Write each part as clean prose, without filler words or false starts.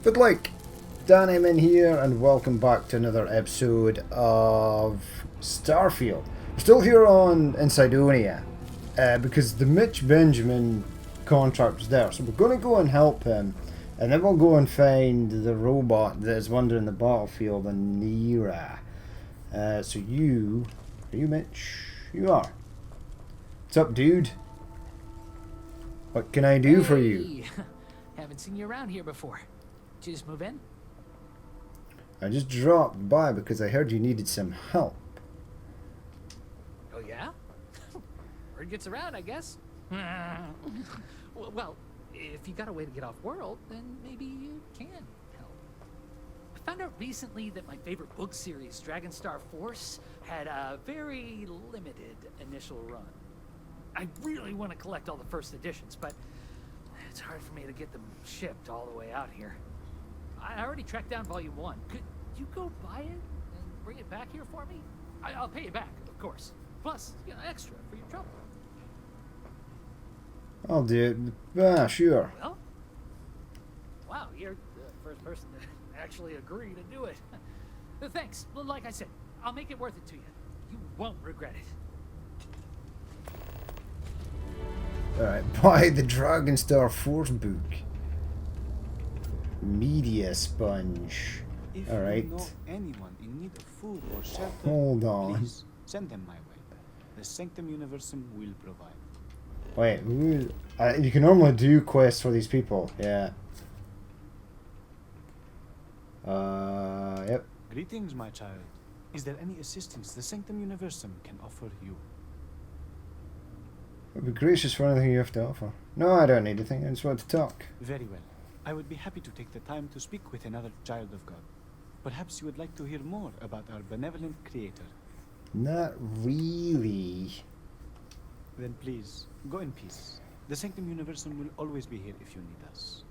But like, Dan I'm in here and welcome back to another episode of Starfield. We're still here on in Sidonia because the Mitch Benjamin contract was there, so we're going to go and help him, and then we'll go and find the robot that is wandering the battlefield in Nira. So you, are you Mitch? You are. What's up, dude? What can I do for you? Haven't seen you around here before. Did you just move in? I just dropped by because I heard you needed some help. Oh yeah? Word gets around, I guess. Well, if you got a way to get off world, then maybe you can help. I found out recently that my favorite book series, Dragonstar Force, had a very limited initial run. I really want to collect all the first editions, but it's hard for me to get them shipped all the way out here. I already tracked down Volume 1. Could you go buy it and bring it back here for me? I'll pay you back, of course. Plus, extra for your trouble. I'll do it. Sure. Well, wow, you're the first person to actually agree to do it. Thanks. Well, like I said, I'll make it worth it to you. You won't regret it. Alright, buy the Dragonstar Force book. Media sponge. Alright. If you know anyone in need of food or shelter, Hold on. please send them my way. The Sanctum Universum will provide. Wait, you can normally do quests for these people. Yeah. Yep. Greetings, my child. Is there any assistance the Sanctum Universum can offer you? I'd be gracious for anything you have to offer. No, I don't need anything. I just want to talk. Very well. I would be happy to take the time to speak with another child of God. Perhaps you would like to hear more about our benevolent creator. Not really. Then please, go in peace. The Sanctum Universum will always be here if you need us.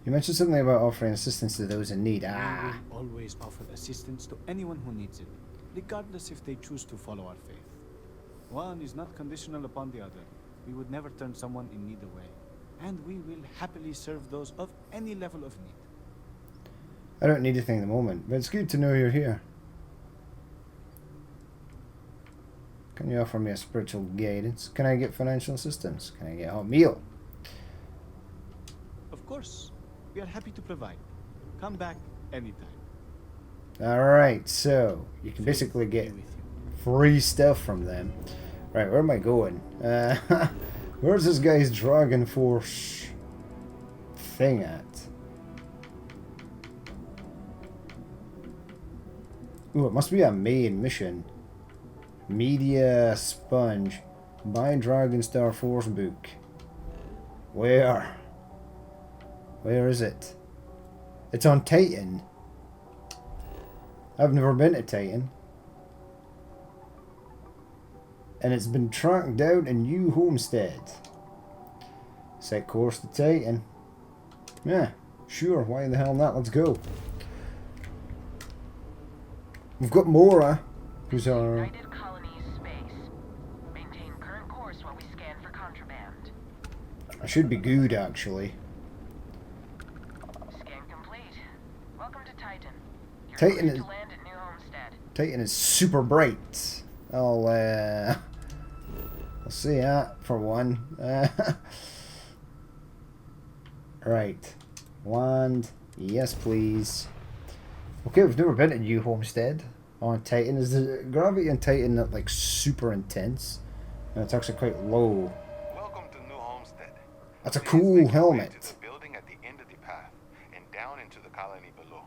You mentioned something about offering assistance to those in need. We Ah. will always offer assistance to anyone who needs it, regardless if they choose to follow our faith. One is not conditional upon the other. We would never turn someone in need away, and we will happily serve those of any level of need. I don't need anything at the moment, but it's good to know you're here. Can you offer me a spiritual guidance? Can I get financial assistance? Can I get a hot meal? Of course, we are happy to provide. Come back anytime. Alright, so you can basically Faith get be with you. free stuff from them. Right, where am I going? Where's this guy's Dragon Force thing at? Ooh, it must be a main mission. Media sponge. Buy Dragonstar Force book. Where? Where is it? It's on Titan. I've never been to Titan. And it's been tracked down in New Homestead. Set course to Titan. Yeah, sure, why the hell not? Let's go. We've got Mora, who's our... United Colonies space. Maintain current course while we scan for contraband. I should be good, actually. Scan complete. Welcome to Titan. You're Titan cleared is... to land at New Homestead. Titan is super bright. I'll see that for one. Right. Land. Yes, please. Okay, we've never been to New Homestead on Titan. Is the gravity on Titan not like super intense? No, it's actually quite low. Welcome to New Homestead. That's a Please cool make your way helmet. to the building at the end of the path and down into the colony below.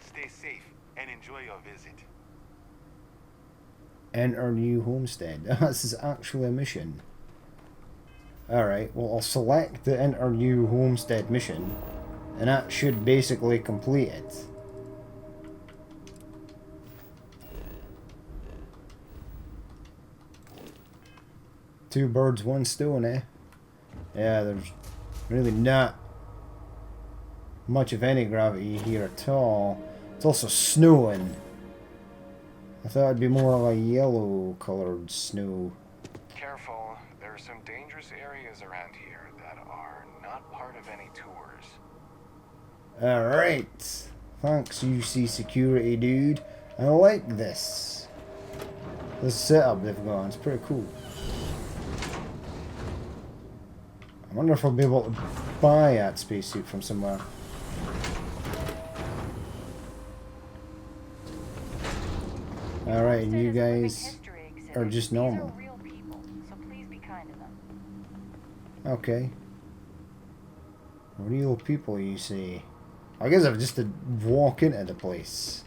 Stay safe and enjoy your visit. Enter New Homestead. This is actually a mission. Alright, well I'll select the Enter New Homestead mission, and that should basically complete it. Two birds, one stone, eh? Yeah, there's really not much of any gravity here at all. It's also snowing. I thought it'd be more like yellow colored snow. Careful, there are some dangerous areas around here that are not part of any tours. Alright. Thanks, UC Security, dude. I like this. This setup they've got, it's pretty cool. I wonder if I'll be able to buy that spacesuit from somewhere. Alright, and you guys are just normal. Okay. Real people, you see. I guess I've just to walk into the place.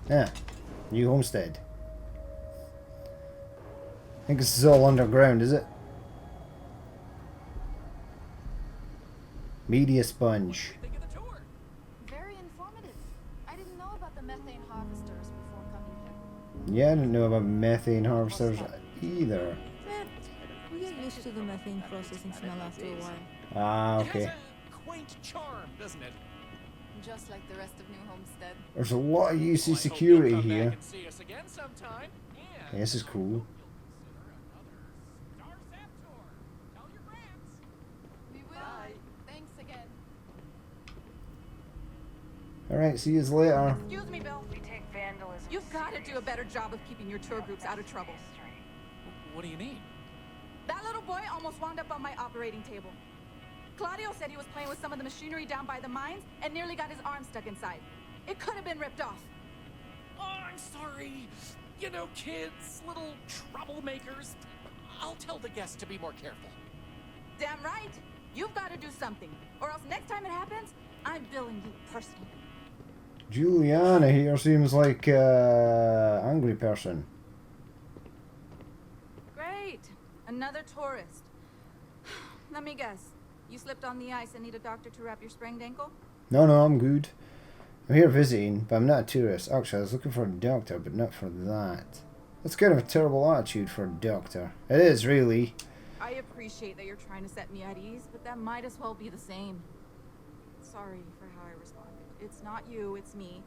Yeah. New homestead. I think this is all underground, is it? Media sponge. Very informative. I didn't know about the methane harvesters before coming here. Yeah, I didn't know about methane harvesters either. We get used to the methane processing smell after a while. Ah, okay. It has a quaint charm, doesn't it? Just like the rest of New Homestead. There's a lot of UC Well, I hope you'll security come back here. and see us again sometime. Yeah, this is cool. We will. Thanks again. Alright, see you later. Excuse me, Bill. We take vandalism. You've got to do a better job of keeping your tour groups out of trouble. What do you mean? That little boy almost wound up on my operating table. Claudio said he was playing with some of the machinery down by the mines and nearly got his arm stuck inside. It could have been ripped off. Oh, I'm sorry. You know, kids, little troublemakers. I'll tell the guests to be more careful. Damn right. You've got to do something, or else next time it happens, I'm billing you personally. Juliana here seems like a angry person. Great. Another tourist. Let me guess. You slipped on the ice and need a doctor to wrap your sprained ankle? No, I'm good. I'm here visiting, but I'm not a tourist. Actually, I was looking for a doctor, but not for that. That's kind of a terrible attitude for a doctor. It is, really. I appreciate that you're trying to set me at ease, but that might as well be the same. Sorry for how I responded. It's not you, it's me.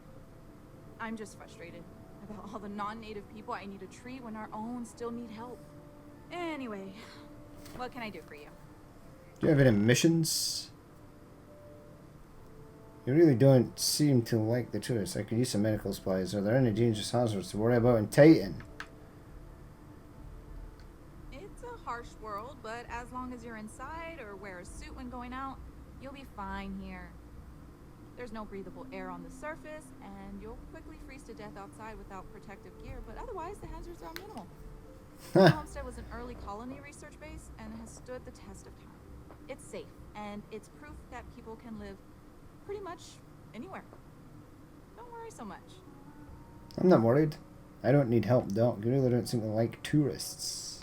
I'm just frustrated about all the non-native people I need to treat when our own still need help. Anyway, what can I do for you? Do you have any missions? You really don't seem to like the tourists. I could use some medical supplies. Are there any dangerous hazards to worry about in Titan? It's a harsh world, but as long as you're inside or wear a suit when going out, you'll be fine here. There's no breathable air on the surface, and you'll quickly freeze to death outside without protective gear, but otherwise the hazards are minimal. The homestead was an early colony research base and has stood the test of time. It's safe, and it's proof that people can live pretty much anywhere. Don't worry so much. I'm not worried. I don't need help, Doc. You really don't seem to like tourists.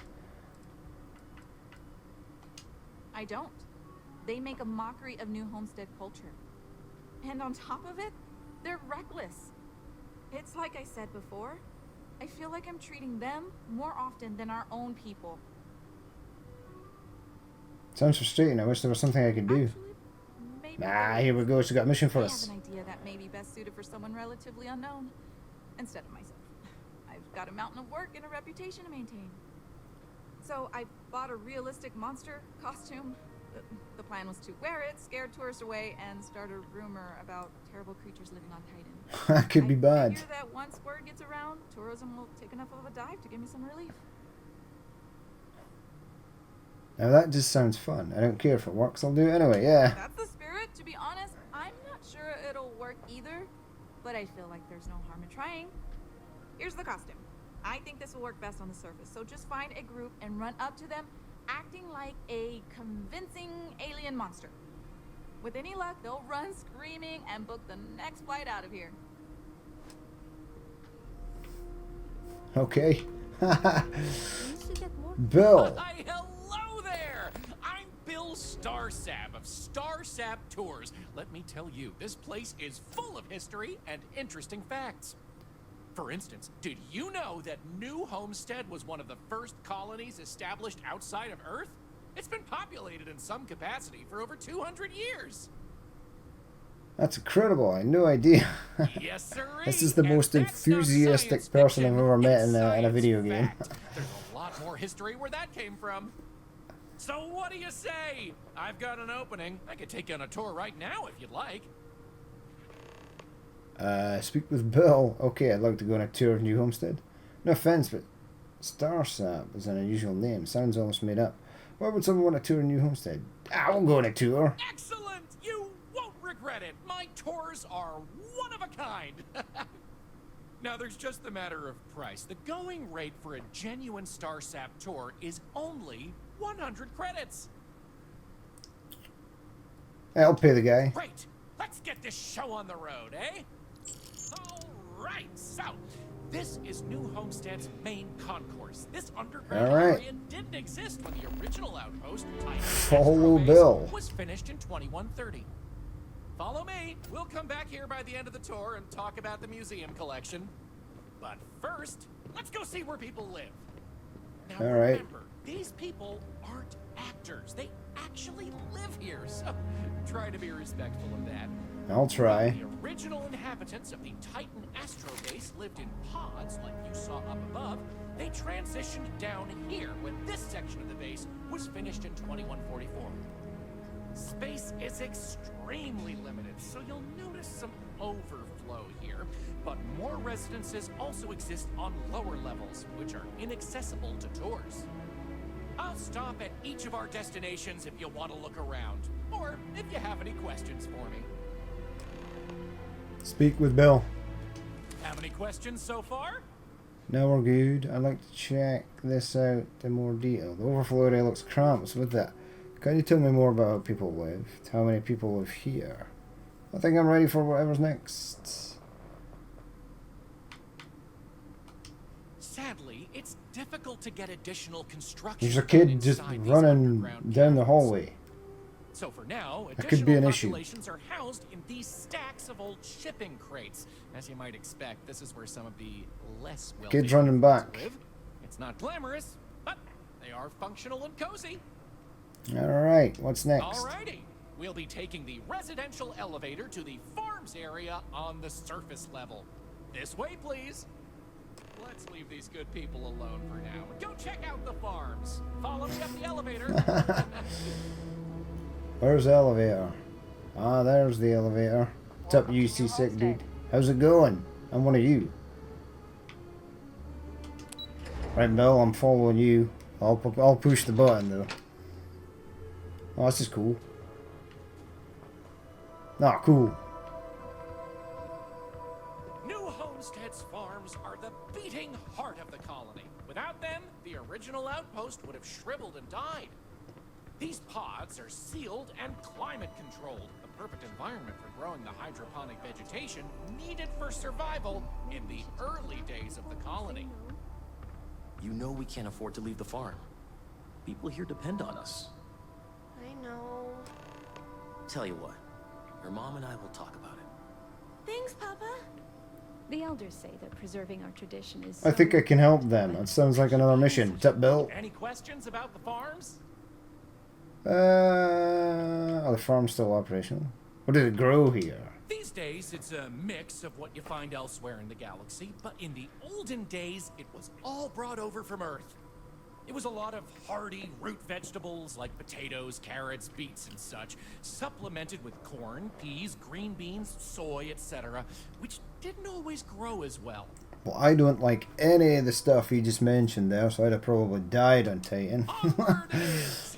I don't. They make a mockery of New Homestead culture. And on top of it, they're reckless. It's like I said before, I feel like I'm treating them more often than our own people. Sounds frustrating. I wish there was something I could do. Actually, maybe Ah, here we go. She's got a mission for I us. have an idea that may be best suited for someone relatively unknown, instead of myself. I've got a mountain of work and a reputation to maintain. So I bought a realistic monster costume. The plan was to wear it, scare tourists away, and start a rumor about terrible creatures living on Titan. That could be bad. I figure that once word gets around, tourism will take enough of a dive to give me some relief. Now that just sounds fun. I don't care if it works. I'll do it anyway. Yeah. That's the spirit. To be honest, I'm not sure it'll work either, but I feel like there's no harm in trying. Here's the costume. I think this will work best on the surface, so just find a group and run up to them, acting like a convincing alien monster. With any luck, they'll run screaming and book the next flight out of here. Okay. We should get more. Bill. Hi, hello there! I'm Bill Starsab of Starsab Tours. Let me tell you, this place is full of history and interesting facts. For instance, did you know that New Homestead was one of the first colonies established outside of Earth? It's been populated in some capacity for over 200 years. That's incredible. I had no idea. Yes, sir. This is the most enthusiastic person I've ever met in a video game. There's a lot more history where that came from. So what do you say? I've got an opening. I could take you on a tour right now if you'd like. Speak with Bill. Okay, I'd like to go on a tour of New Homestead. No offense, but Starsap is an unusual name. Sounds almost made up. Why would someone want a tour of New Homestead? I won't go on a tour. Excellent! You won't regret it. My tours are one of a kind. Now, there's just the matter of price. The going rate for a genuine Starsap tour is only 100 credits. I'll pay the guy. Great. Let's get this show on the road, eh? All right. So, this is New Homestead's main concourse. This underground area didn't exist when the original outpost, Follow Bill, was finished in 2130. Follow me. We'll come back here by the end of the tour and talk about the museum collection. But first, let's go see where people live. Now remember, these people aren't actors. They actually live here, so try to be respectful of that. I'll try. The original inhabitants of the Titan Astrobase lived in pods like you saw up above. They transitioned down here when this section of the base was finished in 2144. Space is extremely limited, so you'll notice some overflow here, but more residences also exist on lower levels, which are inaccessible to tours. I'll stop at each of our destinations if you want to look around, or if you have any questions for me. Speak with Bill. Have any questions so far? No, we're good. I'd like to check this out in more detail. The overflow area looks cramped with that. Can you tell me more about how people live? How many people live here? I think I'm ready for whatever's next. Sadly, it's difficult to get additional construction. There's a kid just running down the hallway. So for now, that could be an issue. Populations are housed in these stacks of old shipping crates. As you might expect, this is where some of the less wealthy kids running back. live. It's not glamorous, but they are functional and cozy. Alright, what's next? Alrighty. We'll be taking the residential elevator to the farms area on the surface level. This way, please. Let's leave these good people alone for now. Go check out the farms. Follow me up the elevator. Where's the elevator? Ah, there's the elevator. What's up, you seasick dude? How's it going? I'm one of you. Right, Bill, I'm following you. I'll push the button, though. Oh, this is cool. Ah, cool. New Homestead's farms are the beating heart of the colony. Without them, the original outpost would have shriveled and died. These pods are sealed and climate controlled, the perfect environment for growing the hydroponic vegetation needed for survival in the early days of the colony. You know we can't afford to leave the farm. People here depend on us. I know. Tell you what, your mom and I will talk about it. Thanks, Papa. The elders say that preserving our tradition is... I think I can help them. That sounds like another mission. What's up, Bill? Any questions about the farms? Are the farms still operational? What did it grow here? These days, it's a mix of what you find elsewhere in the galaxy, but in the olden days, it was all brought over from Earth. It was a lot of hardy root vegetables like potatoes, carrots, beets, and such, supplemented with corn, peas, green beans, soy, etc., which didn't always grow as well. Well, I don't like any of the stuff he just mentioned there, so I'd have probably died on Titan. Onward it is!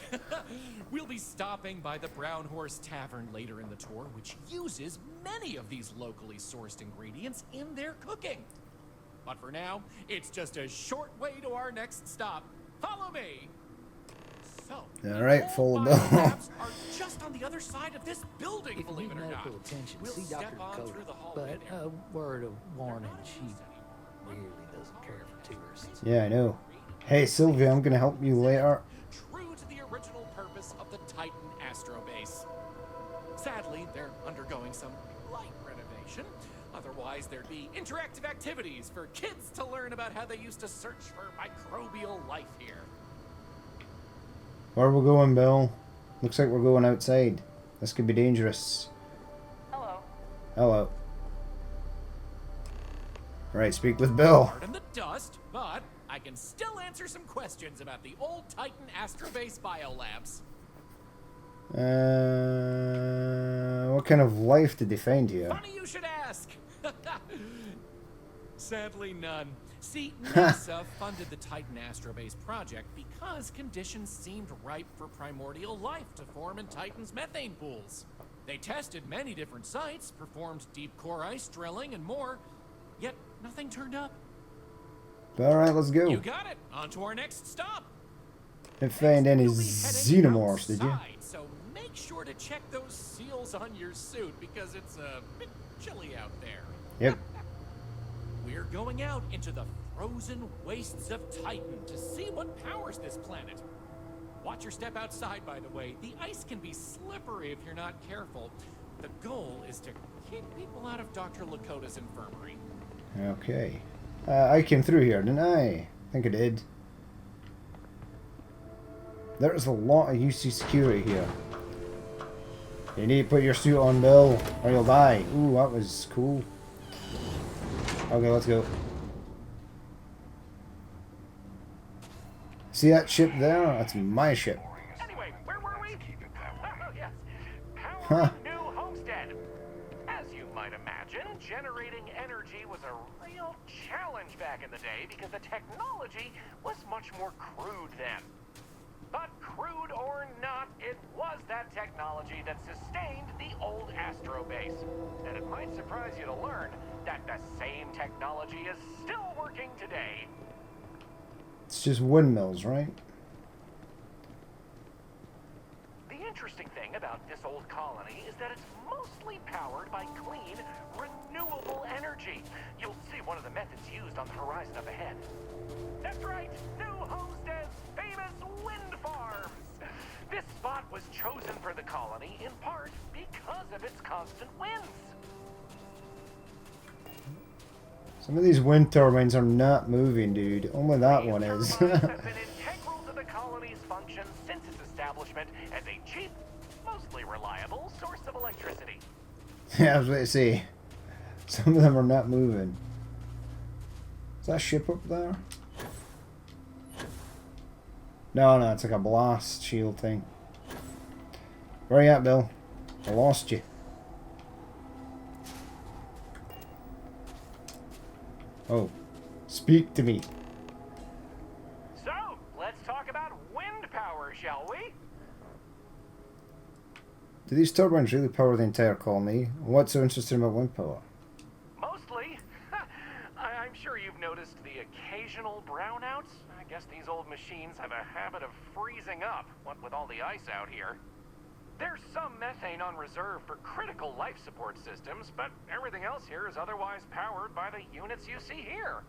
We'll be stopping by the Brown Horse Tavern later in the tour, which uses many of these locally sourced ingredients in their cooking. But for now, it's just a short way to our next stop. Follow me! So, alright, follow Bill. are just on the other side of this building, believe it or not. Attention, We'll see step Dr. on Dakota, through the hallway but a word of warning, she really doesn't care for tourists. Yeah, I know. Hey, Sylvia, I'm gonna help you later. True to the original purpose of the Titan Astrobase. Sadly, they're undergoing some light renovation. Otherwise, there'd be interactive activities for kids to learn about how they used to search for microbial life here. Where are we going, Bill? Looks like we're going outside. This could be dangerous. Hello. Hello. Right, speak with Bill. Pardon the dust, but I I can still answer some questions about the old Titan Astrobase biolabs. What kind of life did they find here? Funny you should ask. Sadly, none. See, NASA funded the Titan Astrobase project because conditions seemed ripe for primordial life to form in Titan's methane pools. They tested many different sites, performed deep core ice drilling, and more, yet nothing turned up. Alright, let's go. You got it. On to our next stop. Didn't find any You'll be heading xenomorphs, did you? outside, so make sure to check those seals on your suit because it's a bit chilly out there. Yep. We're going out into the frozen wastes of Titan to see what powers this planet. Watch your step outside, by the way. The ice can be slippery if you're not careful. The goal is to keep people out of Dr. Lakota's infirmary. Okay. I came through here, didn't I? I think I did. There's a lot of UC security here. You need to put your suit on, Bill, or you'll die. Ooh, that was cool. Okay, let's go. See that ship there? That's my ship. Anyway, where were we? Oh, yes. Huh. Powering New Homestead. As you might imagine, generating energy was a real challenge back in the day because the technology was much more crude then. But crude or not, it was that technology that sustained the old Astrobase. And it might surprise you to learn that the same technology is still working today. It's just windmills, right? The interesting thing about this old colony is that it's mostly powered by clean, renewable energy. You'll see one of the methods used on the horizon up ahead. That's right, New Homestead's famous wind farms. This spot was chosen for the colony in part because of its constant winds. Some of these wind turbines are not moving, dude. Only that one is. Turbines have been integral to the colony's function since its establishment as a cheap, mostly reliable source of electricity. Yeah, I was about to say. Some of them are not moving. Is that ship up there? No, it's like a blast shield thing. Where you at, Bill? I lost you. Oh, speak to me. So, let's talk about wind power, shall we? Do these turbines really power the entire colony? What's so interesting about wind power? Mostly. I'm sure you've noticed the occasional brownouts. I guess these old machines have a habit of freezing up, what with all the ice out here. There's some methane on reserve for critical life support systems, but everything else here is otherwise powered by the units you see here.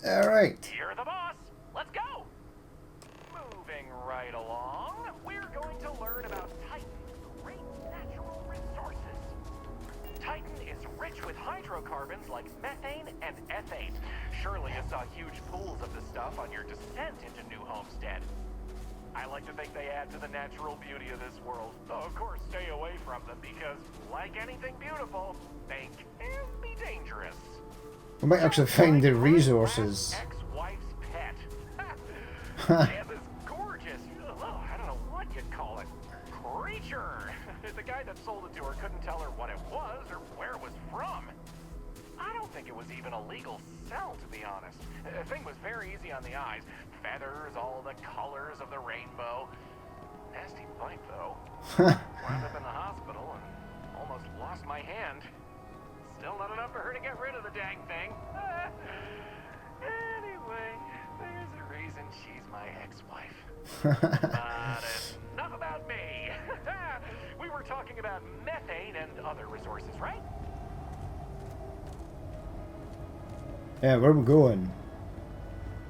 Alright. You're the boss. Let's go. Moving right along, we're going to learn about Titan's great natural resources. Titan is rich with hydrocarbons like methane and ethane. Surely you saw huge pools of this stuff on your descent into New Homestead. I like to think they add to the natural beauty of this world. Though, of course, stay away from them because, like anything beautiful, they can be dangerous. We might actually find the resources. Ex-wife's pet. And this gorgeous, I don't know what you'd call it, creature. The guy that sold it to her couldn't tell her what it was or where it was from. I don't think it was even a legal sell, to be honest. The thing was very easy on the eyes. Feathers, all the colors of the rainbow. Nasty bite, though. Wound up in the hospital and almost lost my hand. Still not enough for her to get rid of the dang thing. Anyway, there's a reason she's my ex-wife. But enough about me. We were talking about methane and other resources, right? Yeah, where are we going?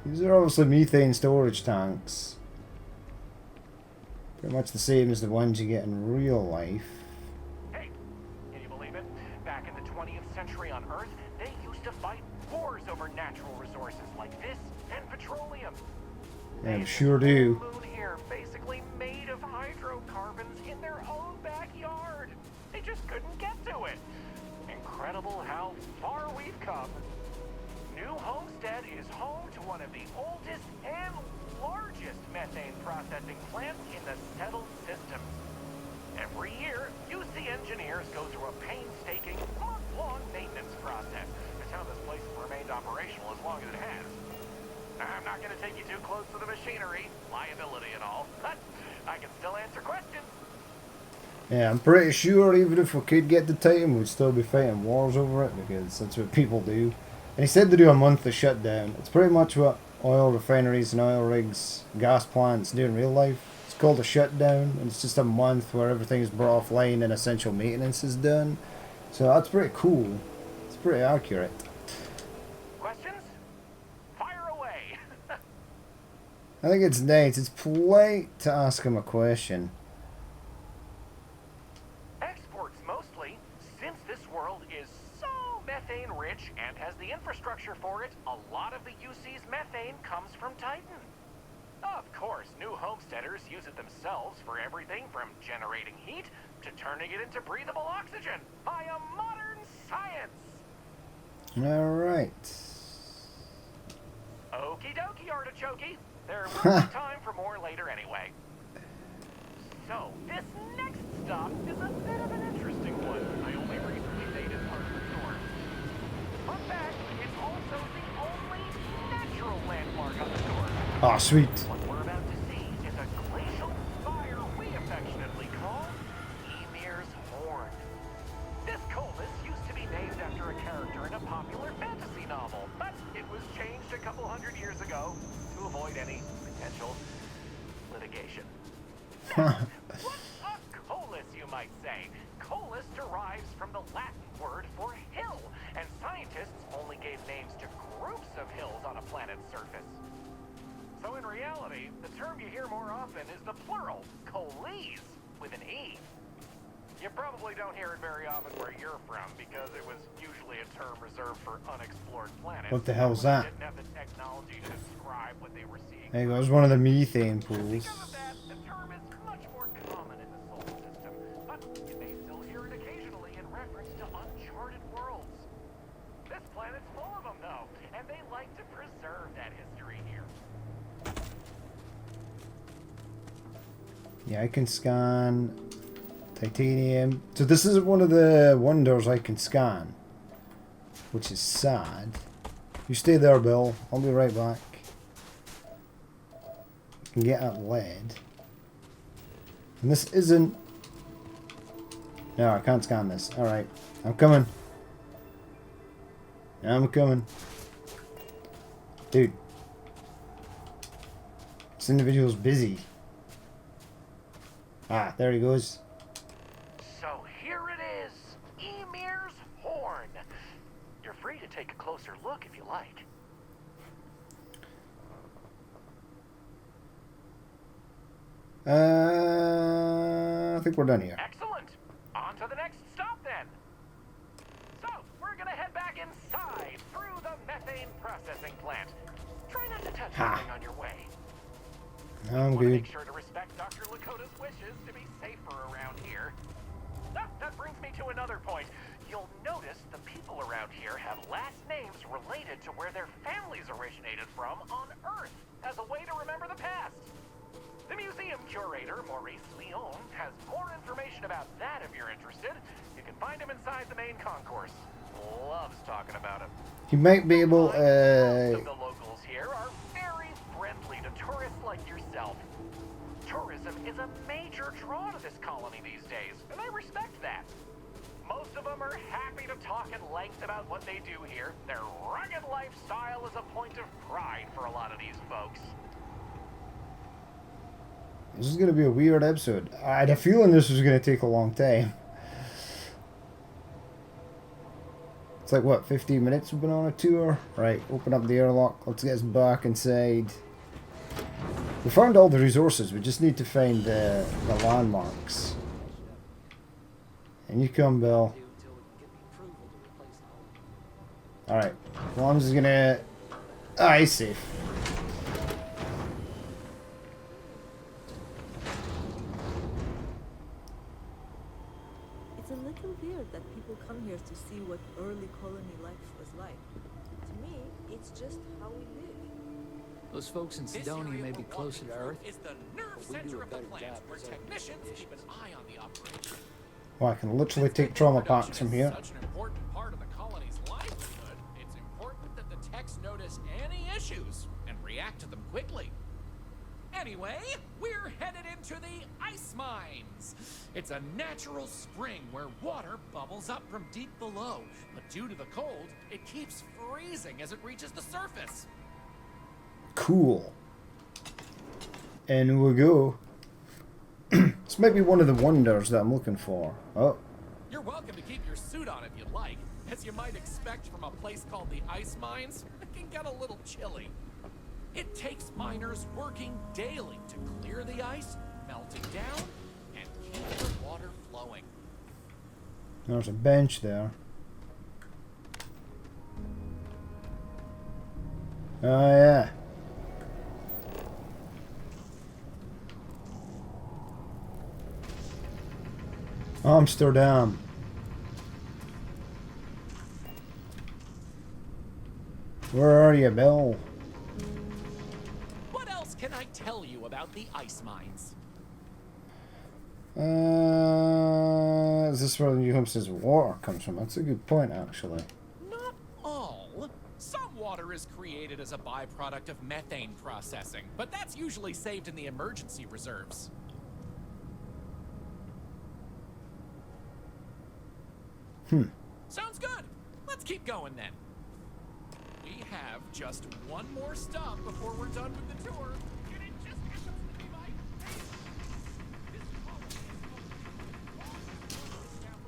These are obviously methane storage tanks. Pretty much the same as the ones you get in real life. Hey, can you believe it? Back in the 20th century on Earth, they used to fight wars over natural resources like this and petroleum. Yeah, I sure do. The moon here basically made of hydrocarbons in their own backyard. They just couldn't get to it. Incredible how far we've come. New Homestead is home to one of the oldest and largest methane processing plants in the settled system. Every year, UC engineers go through a painstaking, month-long maintenance process. It's how this place has remained operational as long as it has. I'm not going to take you too close to the machinery, liability and all, but I can still answer questions. Yeah, I'm pretty sure even if we could get the time, we'd still be fighting wars over it because that's what people do. And he said to do a monthly shutdown. It's pretty much what oil refineries and oil rigs, gas plants do in real life. It's called a shutdown, and it's just a month where everything is brought offline and essential maintenance is done. So that's pretty cool. It's pretty accurate. Questions? Fire away. I think it's nice. It's polite to ask him a question. Exports mostly, since this world is so methane rich and has the infrastructure for it, a lot of the UC's methane comes from Titan. Of course, new homesteaders use it themselves for everything from generating heat to turning it into breathable oxygen via modern science. Alright. Okie dokie, artichokey. There will be time for more later anyway. So, this next stop is a bit of an interesting one. I only recently stayed as part of the tour. Fun fact, it's also the only natural landmark on the tour. Ah, sweet. What we're about to see is a glacial spire we affectionately call Ymir's Horn. This coalness used to be named after a character in a popular fantasy novel, but it was changed a couple hundred years ago to avoid any potential litigation. What's a coalus, you might say? Coalus derives from the Latin word for hill, and scientists only gave names to groups of hills on a planet's surface. So in reality, the term you hear more often is the plural, coalesce, with an E. You probably don't hear it very often where you're from, because it was usually a term reserved for unexplored planets. What the hell's that? They didn't have the technology to describe what they were seeing. There goes one of the methane pools. Because of that, the term is much more common in the solar system, but you may still hear it occasionally in reference to uncharted worlds. This planet's full of them, though, and they like to preserve that history here. Yeah, I can scan titanium. So this is one of the wonders I can scan, which is sad. You stay there, Bill. I'll be right back. You can get at lead. And this isn't... No, I can't scan this. Alright, I'm coming. I'm coming. Dude. This individual's busy. Ah, there he goes. So here it is, Ymir's Horn. You're free to take a closer look if you like. I think we're done here. Excellent. On to the next stop then. So, we're gonna head back inside through the methane processing plant. Try not to touch anything on your way. No, I'm Want to good. make sure to respect Dr. Lakota's wishes to be safer around here. That brings me to another point. You'll notice the people around here have last names related to where their families originated from on Earth, as a way to remember the past. The museum curator, Maurice Leon, has more information about that if you're interested. You can find him inside the main concourse. Loves talking about him. You might be able Most of the locals here are very friendly to tourists like yourself. Tourism is a major draw to this colony these days, and I respect that. Most of them are happy to talk at length about what they do here. Their rugged lifestyle is a point of pride for a lot of these folks. This is going to be a weird episode. I had a feeling this was going to take a long time. It's like, what, 15 minutes we've been on a tour? Right, open up the airlock. Let's get us back inside. We found all the resources. We just need to find the landmarks. And you come, Bill. Alright. Lons is going to... Ah, he's safe. It's a little weird that people come here to see what early colony life was like. To me, It's just how we live. Those folks in This Sidonia area may be we're closer walking to through Earth. is the nerve but we do center a of the better plant, job where preserving technicians keep conditions. an eye on the operation. Well, I can literally Since take methane trauma production packs from is here. such an important part of the colony's livelihood, it's important that the techs notice any issues and react to them quickly. Anyway, we're headed into the ice mines. It's a natural spring where water bubbles up from deep below, but due to the cold, it keeps freezing as it reaches the surface. Cool. And we go. This might be one of the wonders that I'm looking for. Oh, You're welcome to keep your suit on if you'd like. As you might expect from a place called the ice mines, it can get a little chilly. It takes miners working daily to clear the ice, melt it down, and keep the water flowing. there's a bench there. Oh, yeah. Amsterdam. Where are you, Bill? What else can I tell you about the ice mines? Is this where the New Homestead's water comes from? That's a good point, actually. Not all. Some water is created as a byproduct of methane processing, but that's usually saved in the emergency reserves. Sounds good. Let's keep going then. We have just one more stop before we're done with the tour. And it just happens to be my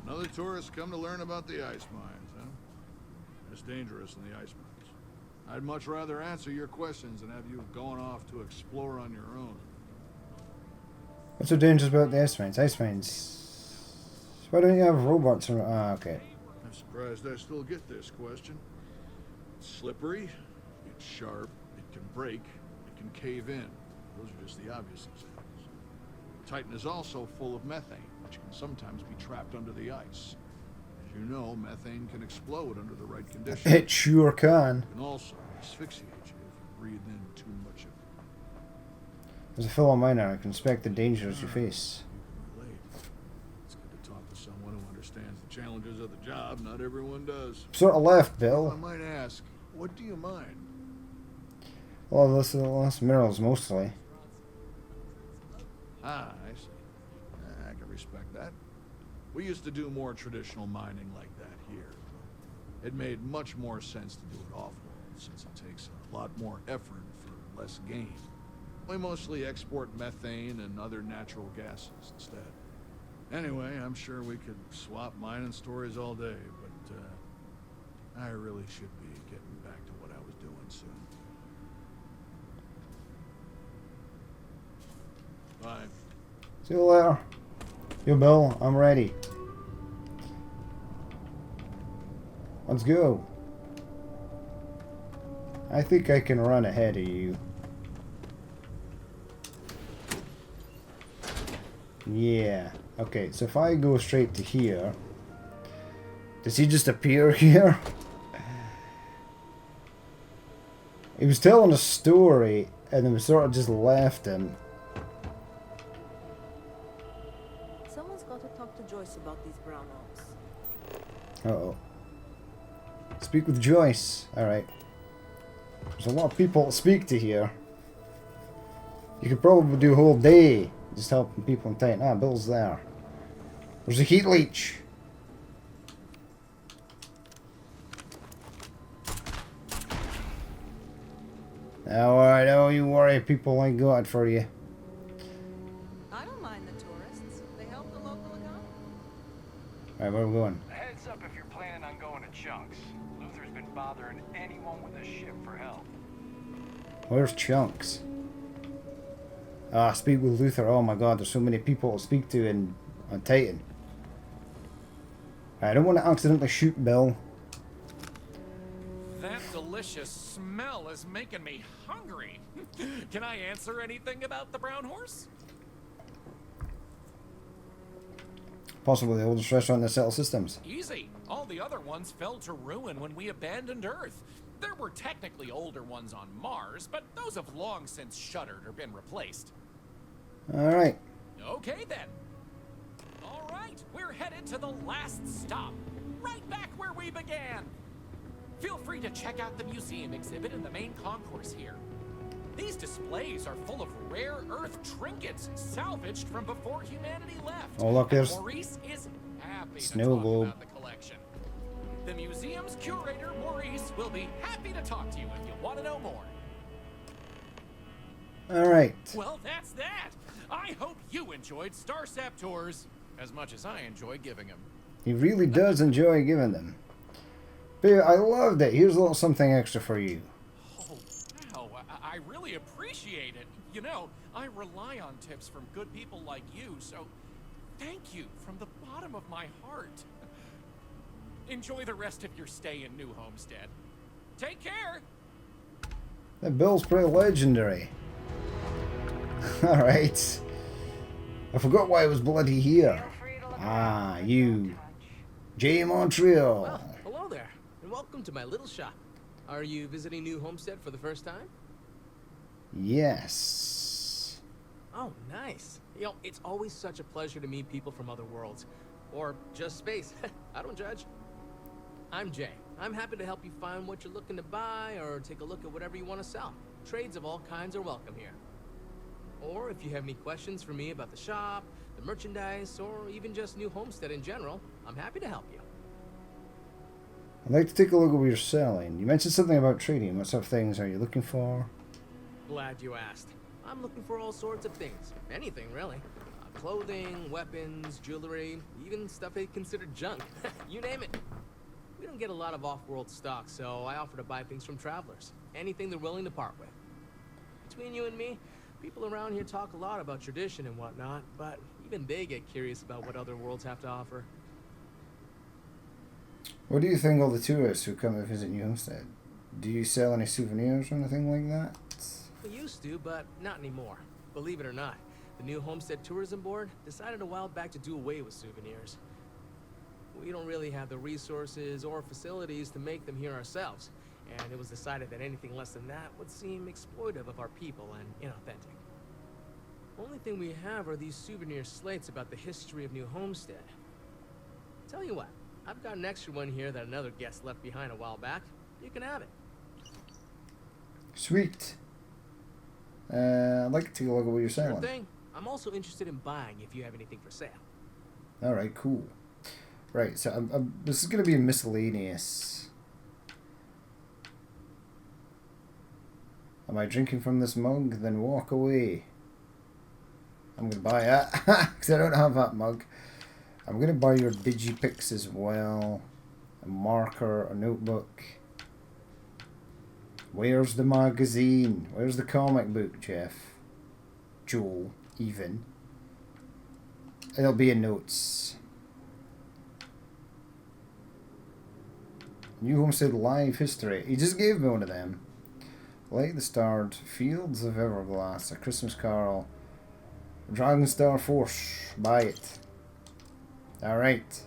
Another tourist come to learn about the ice mines, huh? It's dangerous in the ice mines. I'd much rather answer your questions than have you going off to explore on your own. What's so dangerous about the ice mines? Ice mines. Why don't you have robots? Okay. I'm surprised I still get this question. It's slippery, it's sharp, it can break, it can cave in. Those are just the obvious examples. Titan is also full of methane, which can sometimes be trapped under the ice. As you know, methane can explode under the right conditions. It sure can. It can also asphyxiate you if you breathe in too much of it. As a fellow miner, I can respect the dangers you face. You can relate. It's good to talk to someone who understands the challenges of the job. Not everyone does. Sort of left, Well, I Bill. might ask, what do you mind? Well, less minerals mostly. Ah, I see. I can respect that. We used to do more traditional mining like that here. It made much more sense to do it off-world, since it takes a lot more effort for less gain. We mostly export methane and other natural gases instead. Anyway, I'm sure we could swap mining stories all day, but I really should be getting back to what I was doing soon. Bye. See you later. Yo, Bill, I'm ready. Let's go. I think I can run ahead of you. Yeah. Okay, so if I go straight to here... Does he just appear here? He was telling a story, and then we sort of just left him. Someone's got to talk to Joyce about these brown oaks. Uh-oh. Speak with Joyce. Alright. There's a lot of people to speak to here. You could probably do a whole day just helping people in Titan. Ah, Bill's there. There's a heat leech. Alright, don't you worry, people ain't got it for you. I don't mind the tourists. They help the local economy. Alright, where are we going? A heads up if you're planning on going to Chunks. Luther's been bothering anyone with a ship for help. Where's Chunks? Ah, speak with Luther. Oh my god, there's so many people to speak to on Titan. I don't want to accidentally shoot Bill. That delicious smell is making me hungry. Can I answer anything about the brown horse? Possibly the oldest restaurant in the Settle Systems. Easy. All the other ones fell to ruin when we abandoned Earth. There were technically older ones on Mars, but those have long since shuttered or been replaced. Alright. Okay then. All right, we're headed to the last stop, right back where we began. Feel free to check out the museum exhibit in the main concourse here. These displays are full of rare Earth trinkets salvaged from before humanity left. Oh, look, And there's Maurice is happy to snow talk globe. about the collection. The museum's curator, Maurice, will be happy to talk to you if you want to know more. Alright. Well, that's that. I hope you enjoyed Starsap Tours as much as I enjoy giving them. He really does enjoy giving them. But yeah, I loved it. Here's a little something extra for you. Oh, wow. I really appreciate it. You know, I rely on tips from good people like you, so thank you from the bottom of my heart. Enjoy the rest of your stay in New Homestead. Take care! That Bill's pretty legendary. Alright. I forgot why it was bloody here. Ah, you. J. Montreal. Well, hello there, and welcome to my little shop. Are you visiting New Homestead for the first time? Yes. Oh, nice. You know, it's always such a pleasure to meet people from other worlds. Or just space. I don't judge. I'm Jay. I'm happy to help you find what you're looking to buy or take a look at whatever you want to sell. Trades of all kinds are welcome here. Or if you have any questions for me about the shop, the merchandise, or even just New Homestead in general, I'm happy to help you. I'd like to take a look at what you're selling. You mentioned something about trading. What sort of things are you looking for? Glad you asked. I'm looking for all sorts of things. Anything, really. Clothing, weapons, jewelry, even stuff they consider junk. You name it. We don't get a lot of off-world stock, so I offer to buy things from travelers. Anything they're willing to part with. Between you and me, people around here talk a lot about tradition and whatnot, but even they get curious about what other worlds have to offer. What do you think of the tourists who come to visit New Homestead? Do you sell any souvenirs or anything like that? We used to, but not anymore. Believe it or not, the New Homestead Tourism Board decided a while back to do away with souvenirs. We don't really have the resources or facilities to make them here ourselves, and it was decided that anything less than that would seem exploitive of our people and inauthentic. Only thing we have are these souvenir slates about the history of New Homestead. Tell you what, I've got an extra one here that another guest left behind a while back. You can have it. Sweet. I'd like to take a look at what you're selling. Sure thing. I'm also interested in buying if you have anything for sale. Alright, cool. Right, so this is going to be a miscellaneous. Am I drinking from this mug? Then walk away. I'm going to buy it, because I don't have that mug. I'm going to buy your digipicks as well. A marker, a notebook. Where's the magazine? Where's the comic book, Jeff? Joel, even. It'll be in notes. New Homestead Live History. He just gave me one of them. Light the Starred, Fields of Everglass, A Christmas Carol, Dragon Star Force. Buy it. Alright.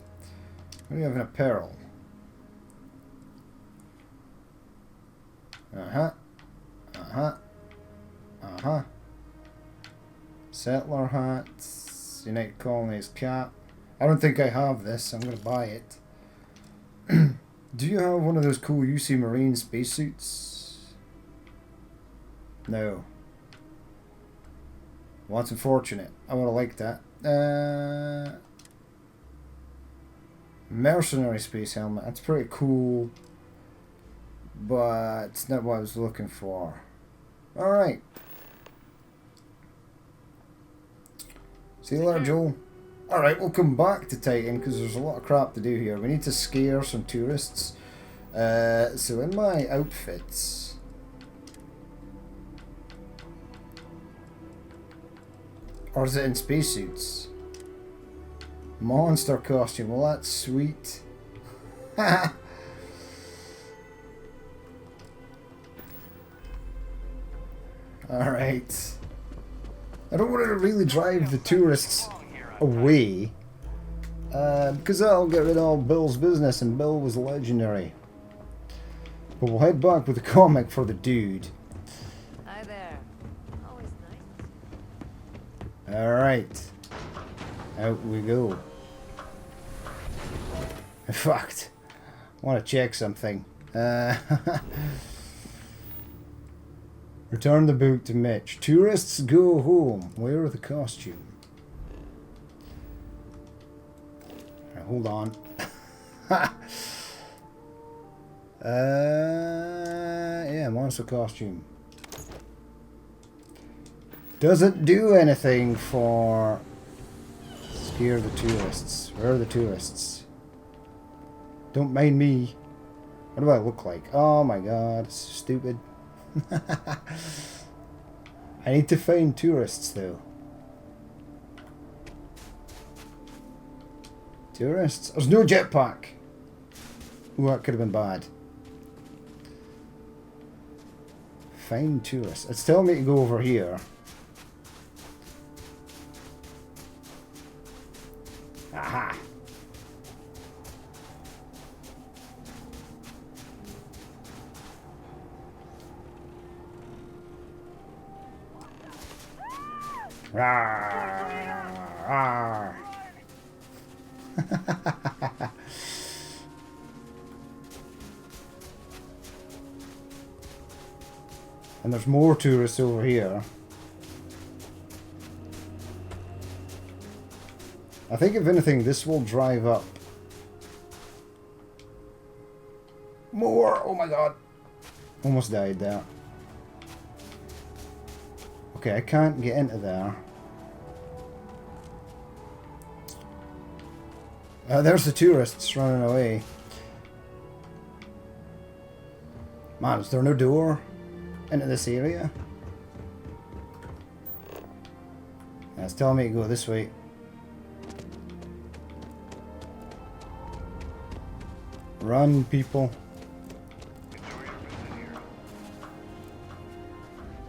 What do you have in apparel? Uh-huh. Uh-huh. Uh-huh. Settler hats. United Colonies cap. I don't think I have this. I'm going to buy it. Do you have one of those cool UC Marine spacesuits? No. Well, that's unfortunate. I would have liked that. Mercenary space helmet. That's pretty cool. But it's not what I was looking for. Alright. See you later, Joel. Alright, we'll come back to Titan because there's a lot of crap to do here. We need to scare some tourists. So in my outfits... Or is it in spacesuits? Monster costume. Well, that's sweet. Alright. I don't want to really drive the tourists away. Because that'll get rid of all Bill's business, and Bill was legendary. But we'll head back with the comic for the dude. Hi there. Always nice. Alright. Out we go. In fact, I want to check something. Return the book to Mitch. Tourists go home. Wear the costume. Right, hold on. Yeah, monster costume. Doesn't do anything for scare the tourists. Where are the tourists? Don't mind me. What do I look like? Oh my god, it's stupid. I need to find tourists though. Tourists? There's no jetpack. Ooh, that could have been bad. Find tourists. It's telling me to go over here. Aha! Rawr, rawr. And there's more tourists over here. I think if anything, this will drive up. More! Oh my god. Almost died there. Okay, I can't get into there. There's the tourists running away. Man, is there no door into this area? Yeah, it's telling me to go this way. Run, people.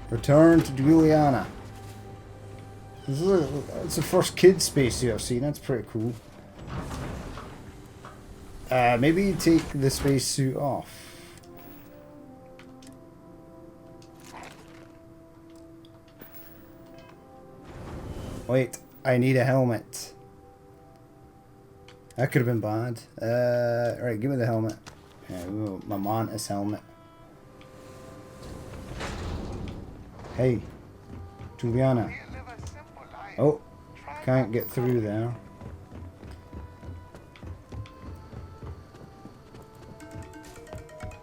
Return to Juliana. It's the first kid spacesuit I've seen. That's pretty cool. Maybe take the spacesuit off. Wait, I need a helmet. That could have been bad. Right, give me the helmet. Yeah, ooh, my mantis helmet. Hey, Juliana. Oh, can't get through there.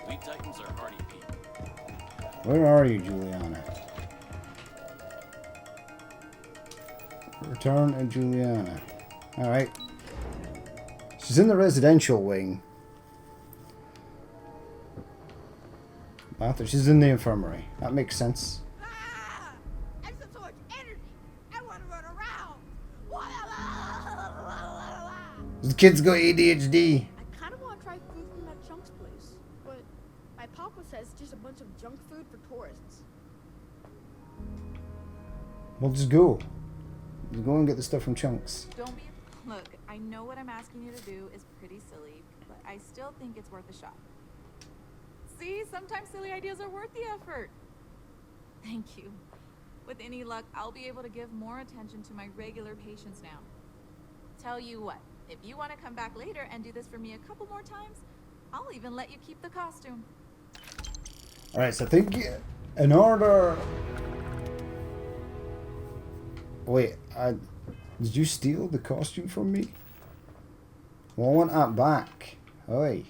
We Titans are hardy people. Where are you, Juliana? Return to Juliana. Alright. She's in the residential wing. Martha, she's in the infirmary. That makes sense. Ah! I have so much energy. I want to run around. The kids got ADHD. I kind of want to try food from that Chunks place, but my papa says it's just a bunch of junk food for tourists. We'll just go. Just go and get the stuff from Chunks. Don't be... Look, I know what I'm asking you to do is pretty silly, but I still think it's worth a shot. See, sometimes silly ideas are worth the effort. Thank you. With any luck, I'll be able to give more attention to my regular patients now. Tell you what, if you want to come back later and do this for me a couple more times, I'll even let you keep the costume. Alright, so I think in order... Wait, did you steal the costume from me? Well, I want that back. Oi.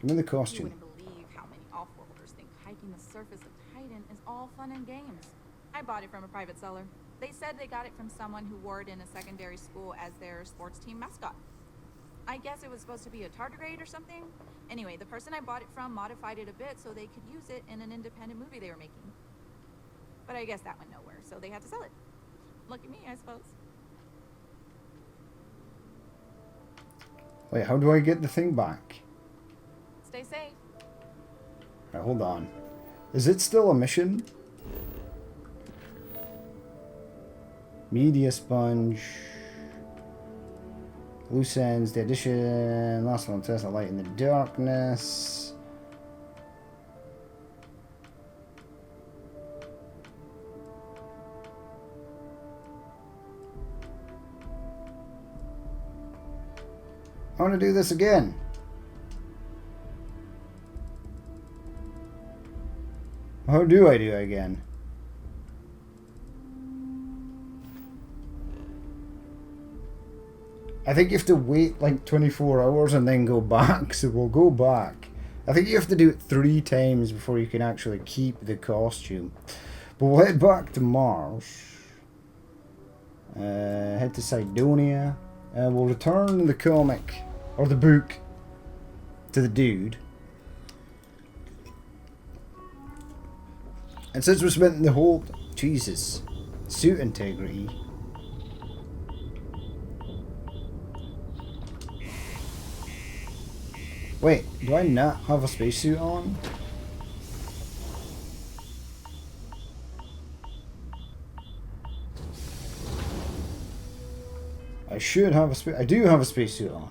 Give me the costume. You wouldn't believe how many off-worlders think hiking the surface of Titan is all fun and games. I bought it from a private seller. They said they got it from someone who wore it in a secondary school as their sports team mascot. I guess it was supposed to be a tardigrade or something. Anyway, the person I bought it from modified it a bit so they could use it in an independent movie they were making. But I guess that went nowhere, so they had to sell it. Lucky me, I suppose. Wait, how do I get the thing back? Stay safe. Right, hold on. Is it still a mission? Media sponge. Loose ends, the addition. Last one, test a light in the darkness. I want to do this again. How do I do it again? I think you have to wait like 24 hours and then go back, so we'll go back. I think you have to do it 3 times before you can actually keep the costume. But we'll head back to Mars. Head to Cydonia. We'll return the comic, or the book, to the dude. And since we spent the whole... Jesus. Suit integrity. Wait, do I not have a spacesuit on? I should have a space... I do have a spacesuit on.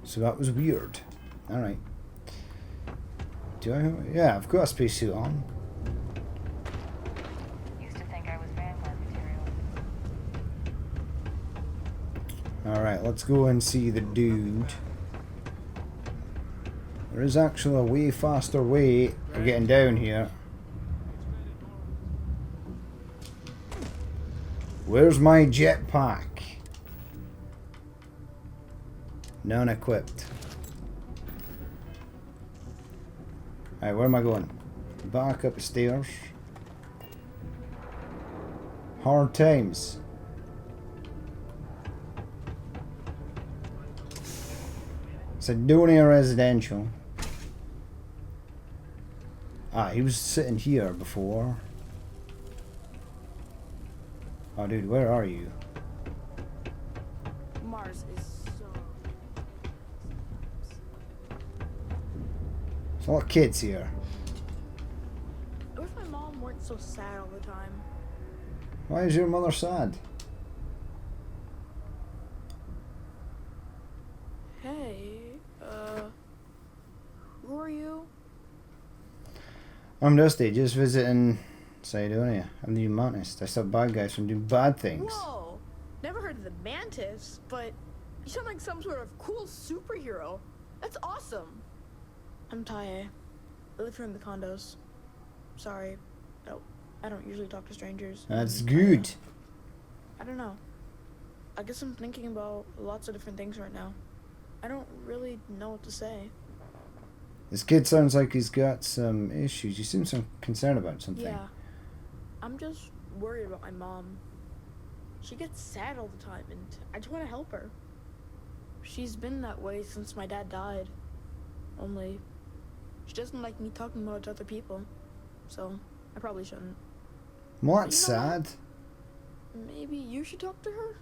So that was weird. Alright. Do I have... Yeah, I've got a spacesuit on. Alright, let's go and see the dude. There is actually a way faster way of getting down here. Where's my jetpack? None equipped. Alright, where am I going? Back up the stairs. Hard times. Cydonia Residential. Ah, he was sitting here before. Oh, dude, where are you? Mars is so... There's a lot of kids here. I wish my mom weren't so sad all the time. Why is your mother sad? Hey, who are you? I'm Dusty, just visiting Cydonia. I'm the humanist. I stop bad guys from doing bad things. Whoa! Never heard of the Mantis, but you sound like some sort of cool superhero. That's awesome. I'm Taye. I live here in the condos. Sorry, I don't usually talk to strangers. That's good. I don't know. I guess I'm thinking about lots of different things right now. I don't really know what to say. This kid sounds like he's got some issues. You seem so concerned about something. Yeah. I'm just worried about my mom. She gets sad all the time, and I just want to help her. She's been that way since my dad died. Only, she doesn't like me talking about it to other people. So, I probably shouldn't. Well, that's sad. Maybe you should talk to her?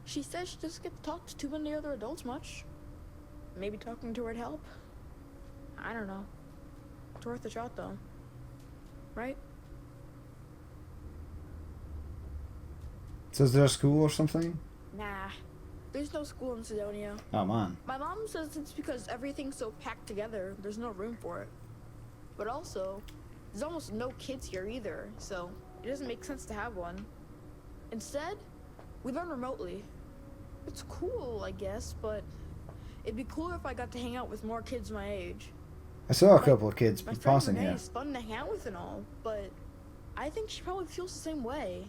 She says she doesn't get to talk to too many other adults much. Maybe talking to her'd help. I don't know. It's worth a shot, though. Right? So is there a school or something? Nah. There's no school in Cydonia. Oh, man. My mom says it's because everything's so packed together, there's no room for it. But also, there's almost no kids here either, so it doesn't make sense to have one. Instead, we learn remotely. It's cool, I guess, but it'd be cooler if I got to hang out with more kids my age. I saw a couple of kids My friend passing Renee here. is fun to hang out with and all, but I think she probably feels the same way.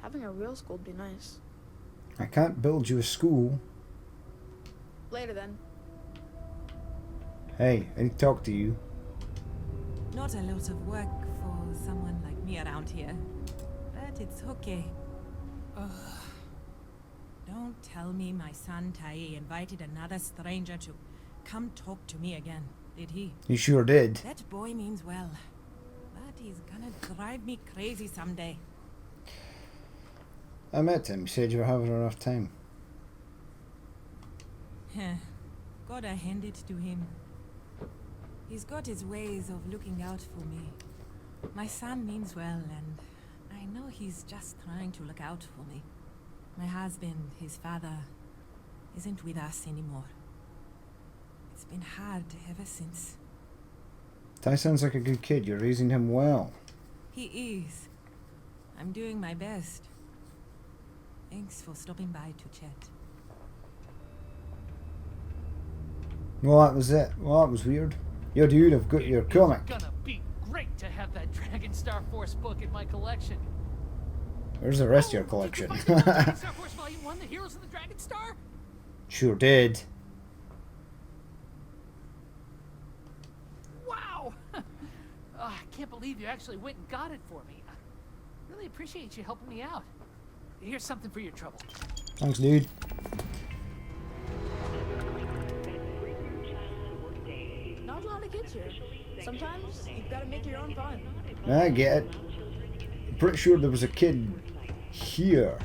Having a real school would be nice. I can't build you a school. Later then. Hey, I need to talk to you. Not a lot of work for someone like me around here, but it's okay. Ugh. Don't tell me my son Taye invited another stranger to come talk to me again, did he? You sure did. That boy means well, but he's gonna drive me crazy someday. I met him. He said you were having a rough time. Gotta hand it to him. He's got his ways of looking out for me. My son means well, and I know he's just trying to look out for me. My husband, his father, isn't with us anymore. It's been hard ever since. Ty sounds like a good kid. You're raising him well. He is. I'm doing my best. Thanks for stopping by to chat. Well, that was it. Well, that was weird. Yo, dude, I've got your comic. It's gonna be great to have that Dragon Star Force book in my collection. Where's the rest of your collection? Dragon Star Force Volume 1, The Heroes of the Dragon Star? Sure did. Wow! I can't believe you actually went and got it for me. I really appreciate you helping me out. Here's something for your trouble. Thanks, dude. Not a lot of kids here. Sometimes you've got to make your own fun. I get it. I'm pretty sure there was a kid here.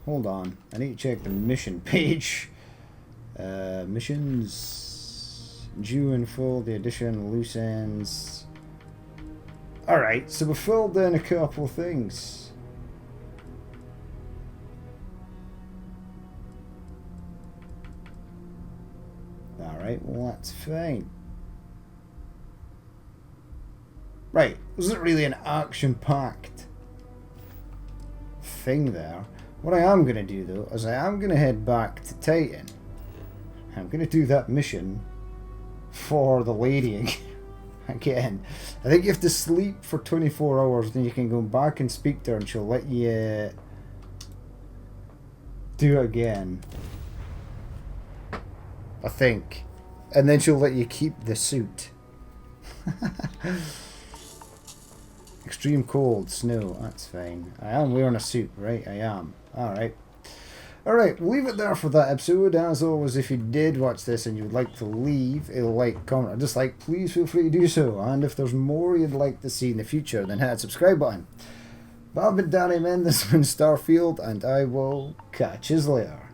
Hold on. I need to check the mission page. Missions. Due in full, the addition, loose ends. Alright, so we filled in a couple of things. Alright, well that's fine. Right, wasn't really an action-packed thing there. What I am going to do though, is I am going to head back to Titan. I'm going to do that mission for the lady again. I think you have to sleep for 24 hours, then you can go back and speak to her and she'll let you do it again. I think. And then she'll let you keep the suit. Extreme cold, snow, that's fine. I am wearing a suit, right? I am. Alright. Alright, we'll leave it there for that episode. As always, if you did watch this and you would like to leave a like, comment, or dislike, please feel free to do so. And if there's more you'd like to see in the future, then hit that subscribe button. But I've been Danny Men, this has been Starfield, and I will catch you later.